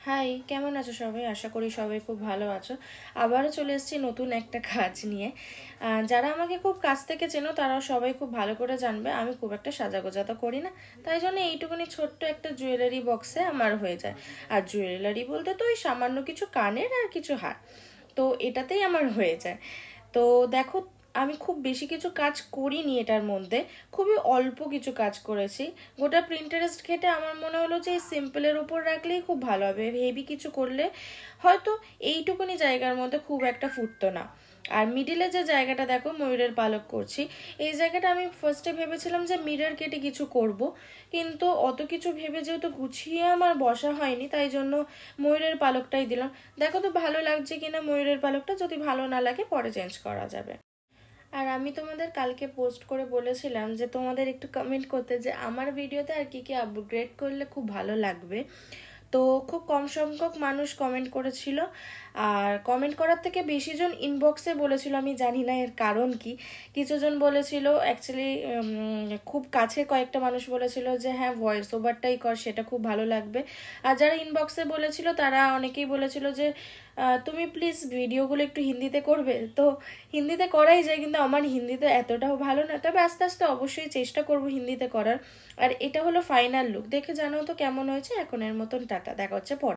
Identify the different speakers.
Speaker 1: High, কেমন আছো সবাই? আশা করি সবাই খুব ভালো আছো। আবারও চলে এসেছি নতুন একটা কাজ নিয়ে। যারা আমাকে খুব কাছ থেকে চেনো তারাও সবাই খুব ভালো করে জানবে আমি খুব একটা সাজাগোজা তো করি না। তাই জন্য এইটুকুনি ছোট্ট একটা জুয়েলারি বক্সে আমার হয়ে যায়। আর জুয়েলারি বলতে তো ওই সামান্য কিছু কানের আর কিছু হার, তো এটাতেই আমার হয়ে যায়। তো দেখো, আমি খুব বেশি কিছু কাজ করিনি এটার মধ্যে, খুবই অল্প কিছু কাজ করেছি। গোটা প্রিন্টারেস্ট ঘেটে আমার মনে হলো যে এই সিম্পলের উপর রাখলেই খুব ভালো হবে, হেভি কিছু করলে হয়তো এইটুকুনি জায়গার মধ্যে খুব একটা ফুটতো না। আর মিডিলে যে জায়গাটা দেখো ময়ূরের পালক করছি, এই জায়গাটা আমি ফার্স্টে ভেবেছিলাম যে মিরর কেটে কিছু করব, কিন্তু অত কিছু ভেবে যেহেতু গুছিয়ে আমার বসা হয়নি, তাই জন্য ময়ূরের পালকটাই দিলাম। দেখো তো ভালো লাগছে কিনা ময়ূরের পালকটা, যদি ভালো না লাগে পরে চেঞ্জ করা যাবে। আর আমি তোমাদের কালকে পোস্ট করে বলেছিলাম যে তোমাদের একটু কমেন্ট করতে, যে আমার ভিডিওতে আর কি কি আপগ্রেড করলে খুব ভালো লাগবে। তো খুব কম সংখ্যক মানুষ কমেন্ট করেছিল, আর কমেন্ট করার থেকে বেশি জন ইনবক্সে বলেছিল, আমি জানি না এর কারণ কি। কিছুজন বলেছিল অ্যাকচুয়ালি, খুব কাছে কয়েকটা মানুষ বলেছিল যে হ্যাঁ ভয়েস ওভারটাই কর, সেটা খুব ভালো লাগবে। আর যারা ইনবক্সে বলেছিল তারা অনেকেই বলেছিল যে তুমি প্লিজ ভিডিওগুলো একটু হিন্দিতে করবে। তো হিন্দিতে করাই যায়, কিন্তু আমার হিন্দিতে এতটাও ভালো না, তবে আস্তে আস্তে অবশ্যই চেষ্টা করব হিন্দিতে করার। আর এটা হলো ফাইনাল লুক, দেখে জানো তো কেমন হয়েছে। এখন এর মতন টাটা, দেখা হচ্ছে পরে।